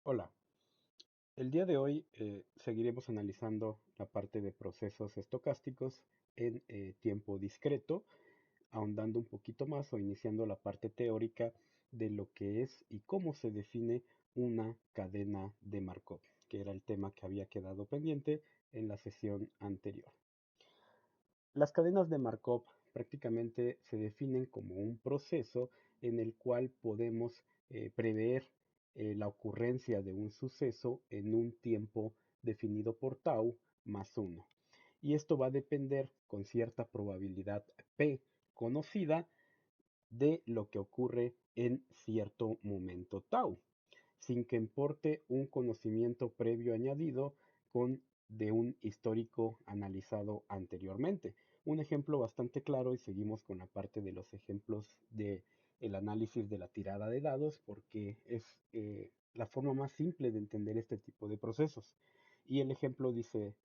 Hola, el día de hoy seguiremos analizando la parte de procesos estocásticos en tiempo discreto, ahondando un poquito más o iniciando la parte teórica de lo que es y cómo se define una cadena de Markov, que era el tema que había quedado pendiente en la sesión anterior. Las cadenas de Markov prácticamente se definen como un proceso en el cual podemos prever la ocurrencia de un suceso en un tiempo definido por tau más 1. Y esto va a depender con cierta probabilidad p conocida de lo que ocurre en cierto momento tau sin que importe un conocimiento previo añadido con de un histórico analizado anteriormente. Un ejemplo bastante claro, y seguimos con la parte de los ejemplos de el análisis de la tirada de dados, porque es la forma más simple de entender este tipo de procesos. Y el ejemplo dice,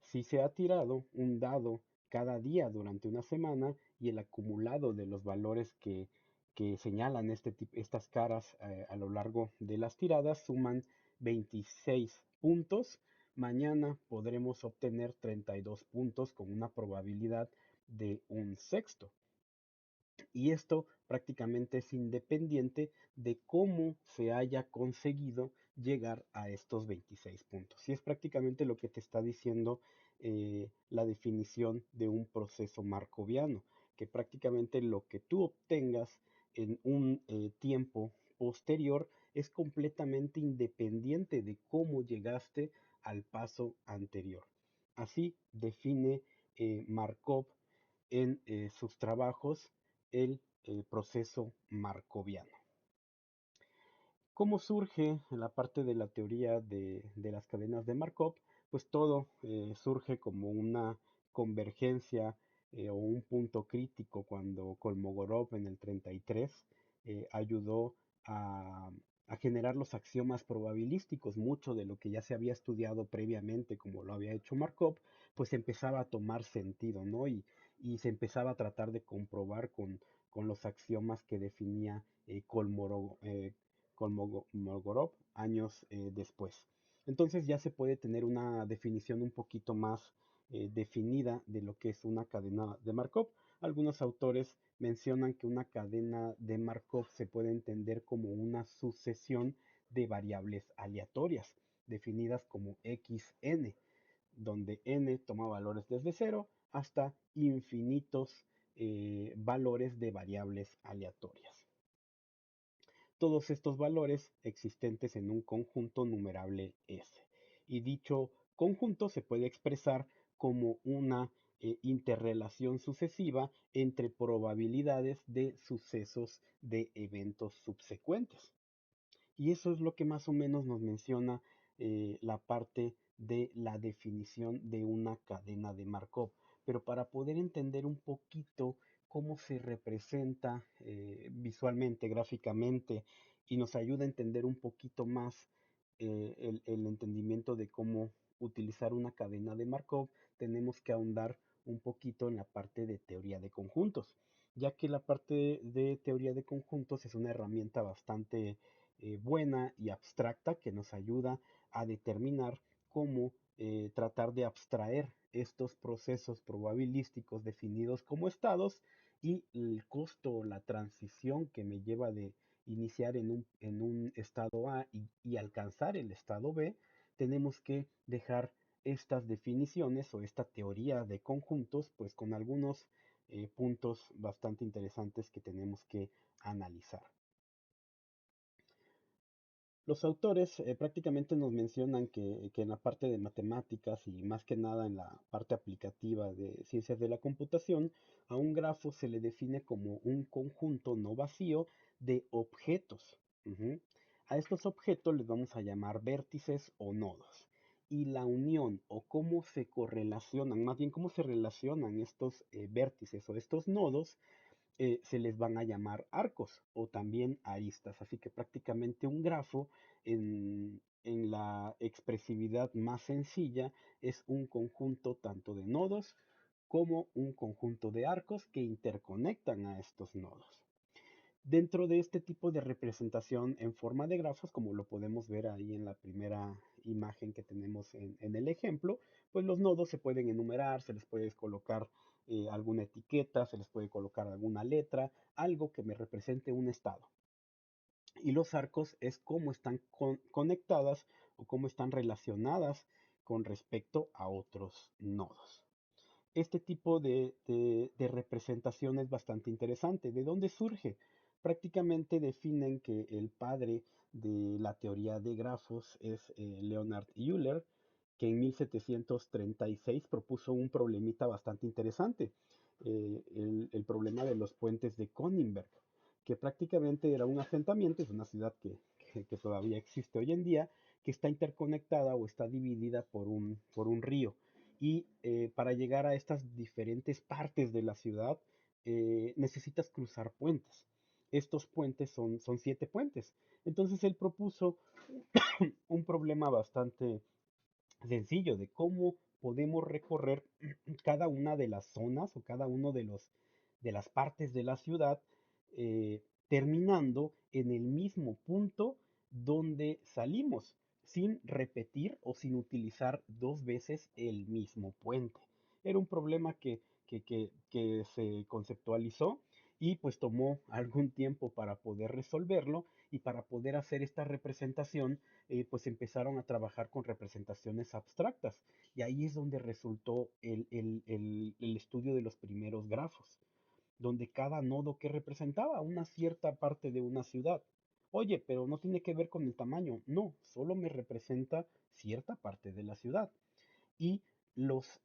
si se ha tirado un dado cada día durante una semana y el acumulado de los valores que señalan estas caras a lo largo de las tiradas suman 26 puntos, mañana podremos obtener 32 puntos con una probabilidad de un sexto. Y esto prácticamente es independiente de cómo se haya conseguido llegar a estos 26 puntos. Y es prácticamente lo que te está diciendo la definición de un proceso markoviano, que prácticamente lo que tú obtengas en un tiempo posterior es completamente independiente de cómo llegaste al paso anterior. Así define Markov en sus trabajos el proceso markoviano. ¿Cómo surge la parte de la teoría de las cadenas de Markov? Pues todo surge como una convergencia o un punto crítico cuando Kolmogorov en el 33 ayudó a generar los axiomas probabilísticos. Mucho de lo que ya se había estudiado previamente, como lo había hecho Markov, pues empezaba a tomar sentido, ¿no? Y se empezaba a tratar de comprobar con los axiomas que definía Kolmogorov años después. Entonces ya se puede tener una definición un poquito más definida de lo que es una cadena de Markov. Algunos autores mencionan que una cadena de Markov se puede entender como una sucesión de variables aleatorias, definidas como xn, donde n toma valores desde cero hasta infinitos valores de variables aleatorias. Todos estos valores existentes en un conjunto numerable S. Y dicho conjunto se puede expresar como una interrelación sucesiva entre probabilidades de sucesos de eventos subsecuentes. Y eso es lo que más o menos nos menciona la parte de la definición de una cadena de Markov. Pero para poder entender un poquito cómo se representa visualmente, gráficamente, y nos ayuda a entender un poquito más el entendimiento de cómo utilizar una cadena de Markov, tenemos que ahondar un poquito en la parte de teoría de conjuntos, ya que la parte de teoría de conjuntos es una herramienta bastante buena y abstracta que nos ayuda a determinar cómo tratar de abstraer estos procesos probabilísticos definidos como estados y el costo o la transición que me lleva de iniciar en un estado A y alcanzar el estado B, tenemos que dejar estas definiciones o esta teoría de conjuntos pues con algunos puntos bastante interesantes que tenemos que analizar. Los autores prácticamente nos mencionan que en la parte de matemáticas y más que nada en la parte aplicativa de ciencias de la computación, a un grafo se le define como un conjunto no vacío de objetos. Ujú. A estos objetos les vamos a llamar vértices o nodos. Y la unión o cómo se correlacionan, más bien cómo se relacionan estos vértices o estos nodos, se les van a llamar arcos o también aristas. Así que prácticamente un grafo en la expresividad más sencilla es un conjunto tanto de nodos como un conjunto de arcos que interconectan a estos nodos. Dentro de este tipo de representación en forma de grafos, como lo podemos ver ahí en la primera imagen que tenemos en el ejemplo, pues los nodos se pueden enumerar, se les puede colocar alguna etiqueta, se les puede colocar alguna letra, algo que me represente un estado. Y los arcos es cómo están conectadas o cómo están relacionadas con respecto a otros nodos. Este tipo de representación es bastante interesante. ¿De dónde surge? Prácticamente definen que el padre de la teoría de grafos es Leonhard Euler, que en 1736 propuso un problemita bastante interesante, el problema de los puentes de Königsberg, que prácticamente era un asentamiento, es una ciudad que todavía existe hoy en día, que está interconectada o está dividida por un río y para llegar a estas diferentes partes de la ciudad necesitas cruzar puentes. Estos puentes son 7 puentes. Entonces él propuso un problema bastante sencillo de cómo podemos recorrer cada una de las zonas o cada uno de las partes de la ciudad, terminando en el mismo punto donde salimos, sin repetir o sin utilizar dos veces el mismo puente. Era un problema que se conceptualizó y pues tomó algún tiempo para poder resolverlo y para poder hacer esta representación pues empezaron a trabajar con representaciones abstractas y ahí es donde resultó el estudio de los primeros grafos, donde cada nodo que representaba una cierta parte de una ciudad. Oye, pero no tiene que ver con el tamaño, no, solo me representa cierta parte de la ciudad y los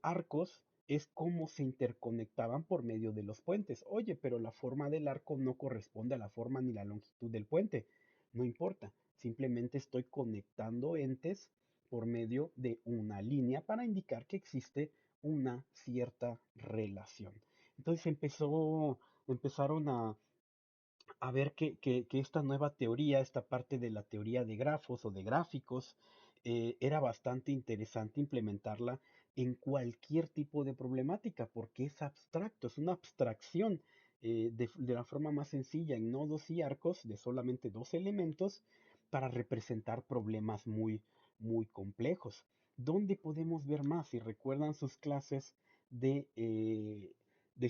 arcos es cómo se interconectaban por medio de los puentes. Oye, pero la forma del arco no corresponde a la forma ni la longitud del puente. No importa, simplemente estoy conectando entes por medio de una línea para indicar que existe una cierta relación. Entonces empezaron a ver que esta nueva teoría, esta parte de la teoría de grafos o de gráficos, era bastante interesante implementarla en cualquier tipo de problemática, porque es abstracto, es una abstracción de la forma más sencilla en nodos y arcos de solamente dos elementos para representar problemas muy, muy complejos. ¿Dónde podemos ver más? Si recuerdan sus clases de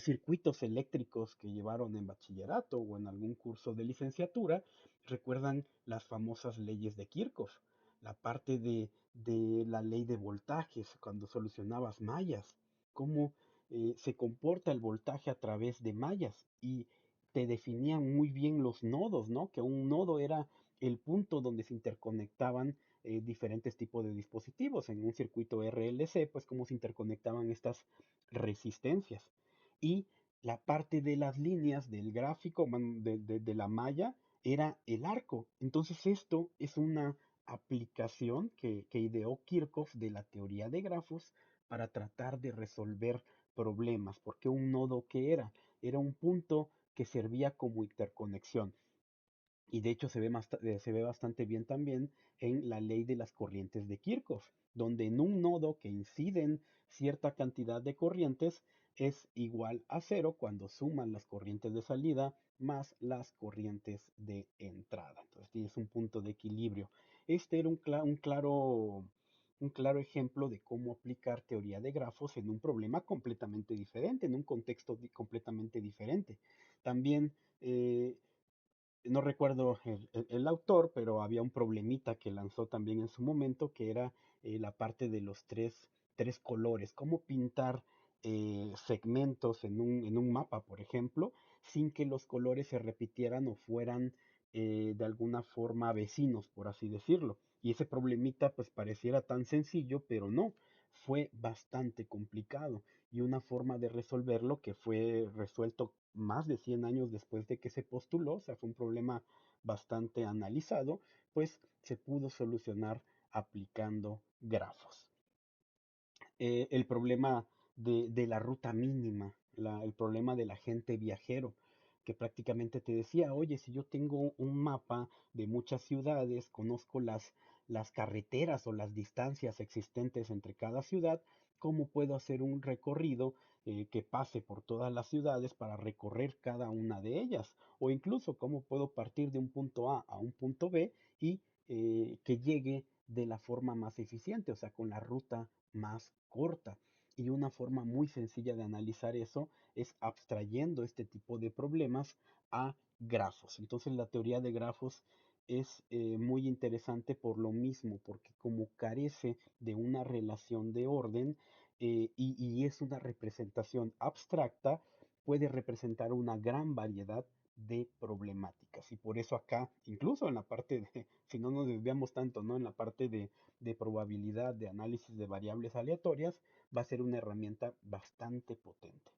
circuitos eléctricos que llevaron en bachillerato o en algún curso de licenciatura, recuerdan las famosas leyes de Kirchhoff, la parte de la ley de voltajes, cuando solucionabas mallas, cómo se comporta el voltaje a través de mallas y te definían muy bien los nodos, ¿no? Que un nodo era el punto donde se interconectaban diferentes tipos de dispositivos. En un circuito RLC, pues cómo se interconectaban estas resistencias y la parte de las líneas del gráfico, de la malla, era el arco. Entonces esto es una aplicación que ideó Kirchhoff de la teoría de grafos para tratar de resolver problemas, porque un nodo que era un punto que servía como interconexión. Y de hecho se ve bastante bien también en la ley de las corrientes de Kirchhoff, donde en un nodo que inciden cierta cantidad de corrientes es igual a cero cuando suman las corrientes de salida más las corrientes de entrada. Entonces tienes un punto de equilibrio. Este era un claro ejemplo de cómo aplicar teoría de grafos en un problema completamente diferente, en un contexto completamente diferente. También no recuerdo el autor, pero había un problemita que lanzó también en su momento, que era la parte de los tres colores, cómo pintar segmentos en un mapa, por ejemplo, sin que los colores se repitieran o fueran de alguna forma vecinos, por así decirlo. Y ese problemita pues pareciera tan sencillo, pero no, fue bastante complicado y una forma de resolverlo que fue resuelto más de 100 años después de que se postuló, o sea, fue un problema bastante analizado, pues se pudo solucionar aplicando grafos. El problema de la ruta mínima, el problema del agente viajero, que prácticamente te decía, oye, si yo tengo un mapa de muchas ciudades, conozco las carreteras o las distancias existentes entre cada ciudad, ¿cómo puedo hacer un recorrido que pase por todas las ciudades para recorrer cada una de ellas, o incluso cómo puedo partir de un punto A un punto B y que llegue de la forma más eficiente, o sea, con la ruta más corta. Y una forma muy sencilla de analizar eso es abstrayendo este tipo de problemas a grafos. Entonces la teoría de grafos es muy interesante por lo mismo, porque como carece de una relación de orden y es una representación abstracta, puede representar una gran variedad de problemáticas. Y por eso acá, incluso en la parte de, si no nos desviamos tanto, ¿no? En la parte de probabilidad, de análisis de variables aleatorias, va a ser una herramienta bastante potente.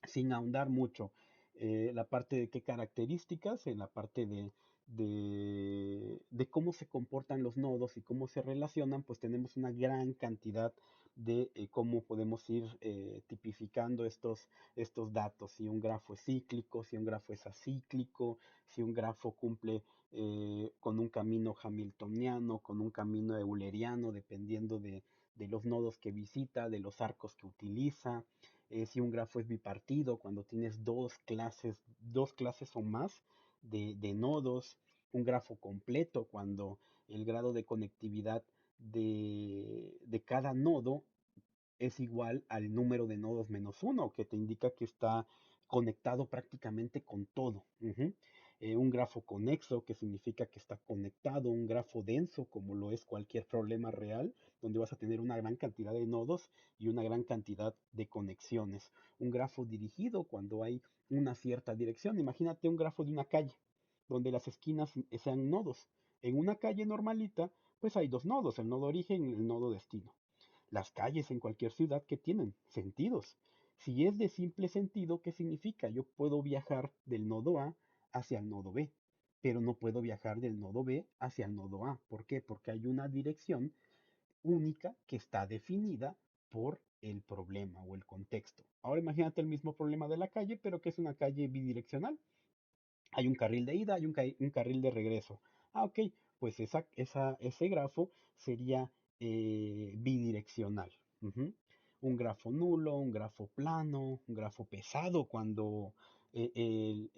Sin ahondar mucho, la parte de qué características, en la parte de cómo se comportan los nodos y cómo se relacionan, pues tenemos una gran cantidad de cómo podemos ir tipificando estos datos, si un grafo es cíclico, si un grafo es acíclico, si un grafo cumple con un camino hamiltoniano, con un camino euleriano, dependiendo de los nodos que visita, de los arcos que utiliza, si un grafo es bipartido, cuando tienes dos clases o más de nodos, un grafo completo, cuando el grado de conectividad de cada nodo es igual al número de nodos menos uno, que te indica que está conectado prácticamente con todo. Un grafo conexo, que significa que está conectado, un grafo denso, como lo es cualquier problema real, donde vas a tener una gran cantidad de nodos y una gran cantidad de conexiones. Un grafo dirigido, cuando hay una cierta dirección. Imagínate un grafo de una calle, donde las esquinas sean nodos. En una calle normalita, pues hay dos nodos, el nodo origen y el nodo destino. Las calles en cualquier ciudad que tienen sentidos. Si es de simple sentido, ¿qué significa? Yo puedo viajar del nodo A hacia el nodo B, pero no puedo viajar del nodo B hacia el nodo A. ¿Por qué? Porque hay una dirección única que está definida por el problema o el contexto. Ahora imagínate el mismo problema de la calle, pero que es una calle bidireccional. Hay un carril de ida, hay un carril de regreso. Ah, ok, pues ese grafo sería bidireccional. Ujú. Un grafo nulo, un grafo plano, un grafo pesado cuando el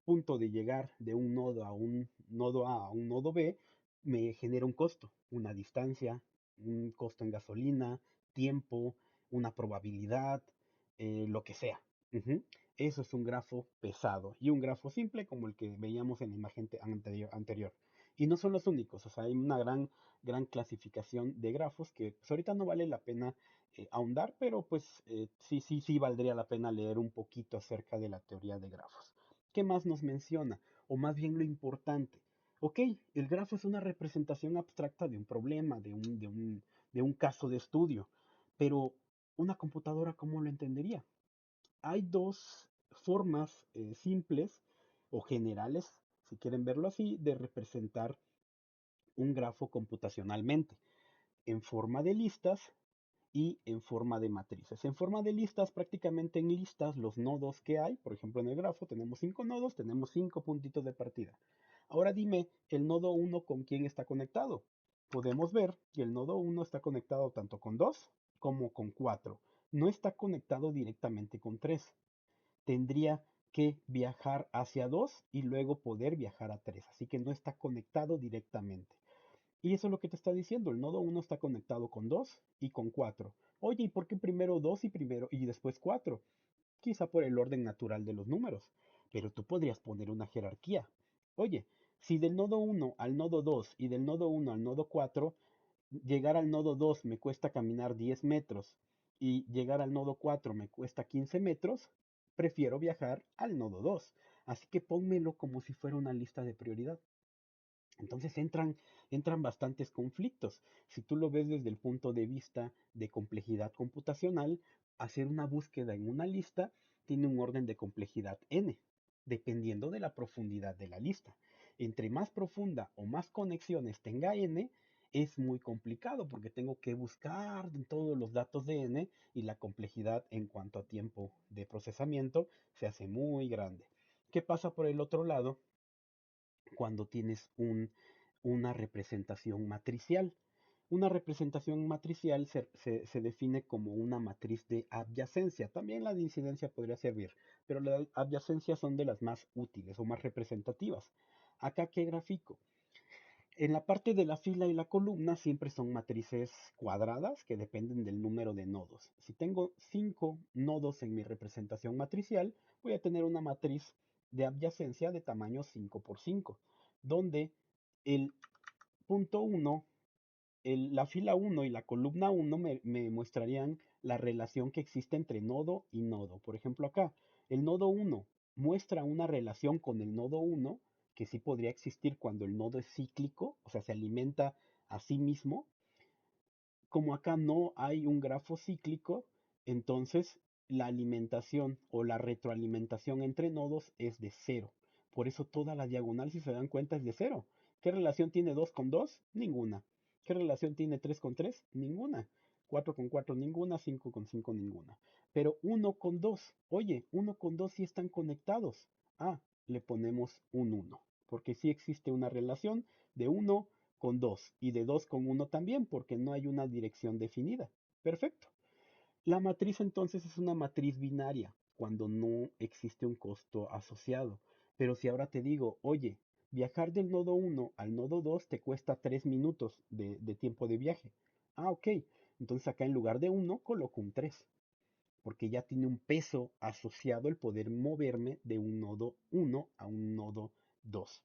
punto de llegar de un nodo a un nodo A a un nodo B me genera un costo, una distancia, un costo en gasolina, tiempo, una probabilidad, lo que sea. Ujú. Eso es un grafo pesado y un grafo simple como el que veíamos en la imagen anterior. Y no son los únicos, o sea, hay una gran clasificación de grafos que pues, ahorita no vale la pena ahondar, pero pues sí valdría la pena leer un poquito acerca de la teoría de grafos. ¿Qué más nos menciona? O más bien lo importante. Ok, el grafo es una representación abstracta de un problema, de un caso de estudio, pero una computadora, ¿cómo lo entendería? Hay dos formas simples o generales, si quieren verlo así, de representar un grafo computacionalmente, en forma de listas y en forma de matrices. En forma de listas, prácticamente en listas, los nodos que hay, por ejemplo en el grafo tenemos 5 nodos, tenemos 5 puntitos de partida. Ahora dime, el nodo uno con quién está conectado. Podemos ver que el nodo uno está conectado tanto con 2 como con 4. No está conectado directamente con 3. Tendría que viajar hacia 2 y luego poder viajar a 3. Así que no está conectado directamente. Y eso es lo que te está diciendo. El nodo uno está conectado con 2 y con 4. Oye, ¿y por qué primero 2 y después 4? Quizá por el orden natural de los números. Pero tú podrías poner una jerarquía. Oye, si del nodo uno al nodo 2 y del nodo uno al nodo 4 llegar al nodo 2 me cuesta caminar 10 metros y llegar al nodo 4 me cuesta 15 metros, prefiero viajar al nodo 2. Así que pónmelo como si fuera una lista de prioridad. Entonces entran bastantes conflictos. Si tú lo ves desde el punto de vista de complejidad computacional, hacer una búsqueda en una lista tiene un orden de complejidad n, dependiendo de la profundidad de la lista. Entre más profunda o más conexiones tenga n, es muy complicado porque tengo que buscar todos los datos de n y la complejidad en cuanto a tiempo de procesamiento se hace muy grande. ¿Qué pasa por el otro lado? Cuando tienes una representación matricial. Una representación matricial se define como una matriz de adyacencia. También la de incidencia podría servir, pero las adyacencias son de las más útiles o más representativas. Acá, ¿qué grafico? En la parte de la fila y la columna siempre son matrices cuadradas que dependen del número de nodos. Si tengo 5 nodos en mi representación matricial, voy a tener una matriz de adyacencia de tamaño 5 por 5, donde el punto 1, la fila 1 y la columna 1 me mostrarían la relación que existe entre nodo y nodo. Por ejemplo, acá, el nodo 1 muestra una relación con el nodo 1 que sí podría existir cuando el nodo es cíclico, o sea, se alimenta a sí mismo. Como acá no hay un grafo cíclico, entonces la alimentación o la retroalimentación entre nodos es de cero. Por eso toda la diagonal, si se dan cuenta, es de cero. ¿Qué relación tiene 2 con 2? Ninguna. ¿Qué relación tiene 3 con 3? Ninguna. 4 con 4, ninguna. 5 con 5, ninguna. Pero uno con 2, oye, uno con 2 sí están conectados. Ah, le ponemos un uno, porque sí existe una relación de uno con 2 y de 2 con uno también, porque no hay una dirección definida. Perfecto. La matriz entonces es una matriz binaria cuando no existe un costo asociado. Pero si ahora te digo, oye, viajar del nodo 1 al nodo 2 te cuesta 3 minutos de tiempo de viaje. Ah, ok. Entonces acá en lugar de 1 coloco un 3, porque ya tiene un peso asociado el poder moverme de un nodo 1 a un nodo 2.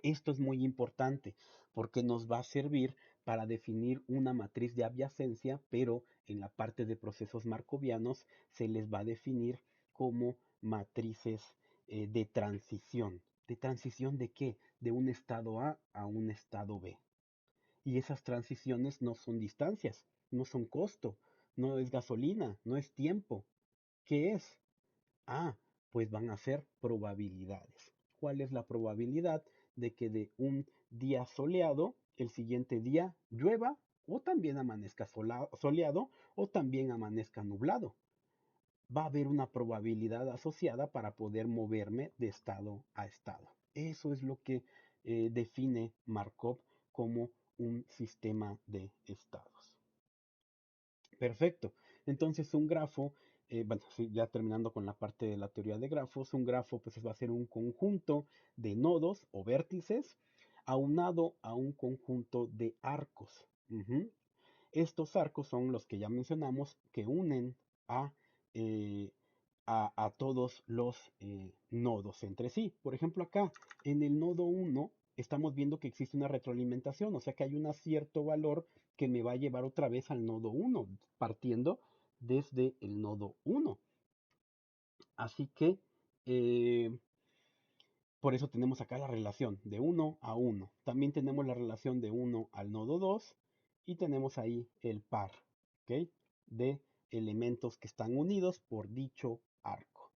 Esto es muy importante porque nos va a servir para definir una matriz de adyacencia, pero en la parte de procesos marcovianos se les va a definir como matrices de transición. ¿De transición de qué? De un estado A un estado B. Y esas transiciones no son distancias, no son costo, no es gasolina, no es tiempo. ¿Qué es? Ah, pues van a ser probabilidades. ¿Cuál es la probabilidad de que de un día soleado el siguiente día llueva o también amanezca soleado o también amanezca nublado? Va a haber una probabilidad asociada para poder moverme de estado a estado. Eso es lo que define Markov como un sistema de estados. Perfecto. Entonces un grafo, bueno, sí, ya terminando con la parte de la teoría de grafos, un grafo pues va a ser un conjunto de nodos o vértices aunado a un conjunto de arcos. Ujú. Estos arcos son los que ya mencionamos que unen a, eh, a todos los nodos entre sí. Por ejemplo, acá en el nodo 1 estamos viendo que existe una retroalimentación, o sea que hay un cierto valor que me va a llevar otra vez al nodo 1, partiendo desde el nodo 1. Así que eh, por eso tenemos acá la relación de 1 a 1. También tenemos la relación de 1 al nodo 2 y tenemos ahí el par, ¿ok? De elementos que están unidos por dicho arco.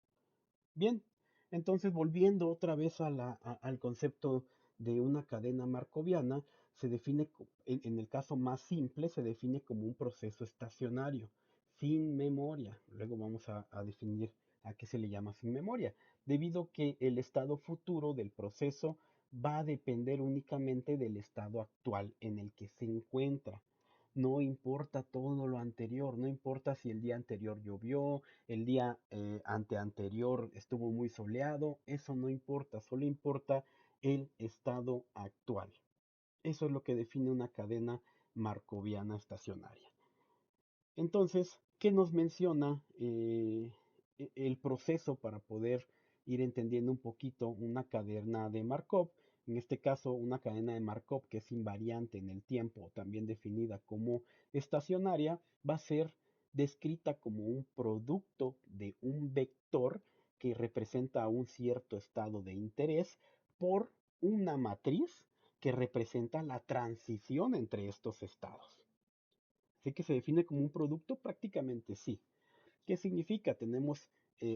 Bien, entonces volviendo otra vez al concepto de una cadena marcoviana, se define, en el caso más simple, se define como un proceso estacionario, sin memoria. Luego vamos a definir a qué se le llama sin memoria, debido que el estado futuro del proceso va a depender únicamente del estado actual en el que se encuentra. No importa todo lo anterior, no importa si el día anterior llovió, el día anterior estuvo muy soleado, eso no importa, solo importa el estado actual. Eso es lo que define una cadena marcoviana estacionaria. Entonces, ¿qué nos menciona el proceso para poder ir entendiendo un poquito una cadena de Markov? En este caso, una cadena de Markov que es invariante en el tiempo, también definida como estacionaria, va a ser descrita como un producto de un vector que representa un cierto estado de interés por una matriz que representa la transición entre estos estados. Así que se define como un producto, prácticamente sí. ¿Qué significa? Tenemos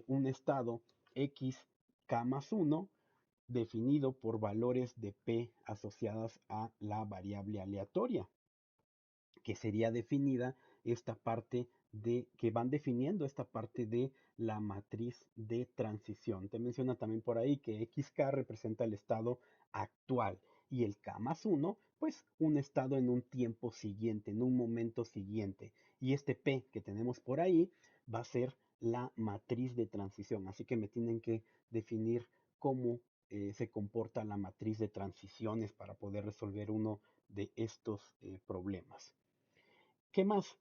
un estado x k más 1 definido por valores de p asociadas a la variable aleatoria, que sería definida esta parte de, que van definiendo esta parte de la matriz de transición. Te menciona también por ahí que xk representa el estado actual y el K más uno, pues un estado en un tiempo siguiente, en un momento siguiente. Y este P que tenemos por ahí va a ser la matriz de transición. Así que me tienen que definir cómo se comporta la matriz de transiciones para poder resolver uno de estos problemas. ¿Qué más?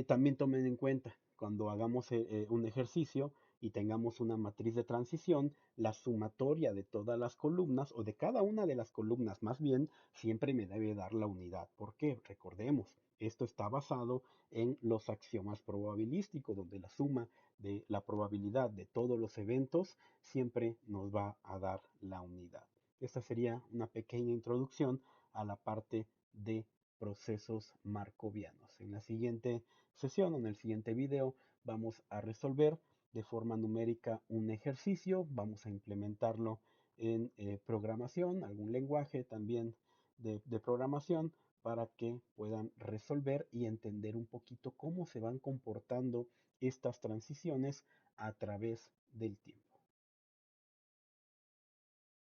También tomen en cuenta, cuando hagamos un ejercicio y tengamos una matriz de transición, la sumatoria de todas las columnas, o de cada una de las columnas más bien, siempre me debe dar la unidad. ¿Por qué? Recordemos, esto está basado en los axiomas probabilísticos, donde la suma de la probabilidad de todos los eventos siempre nos va a dar la unidad. Esta sería una pequeña introducción a la parte de procesos marcovianos. En la siguiente sesión o en el siguiente video vamos a resolver de forma numérica un ejercicio, vamos a implementarlo en programación, algún lenguaje también de programación para que puedan resolver y entender un poquito cómo se van comportando estas transiciones a través del tiempo.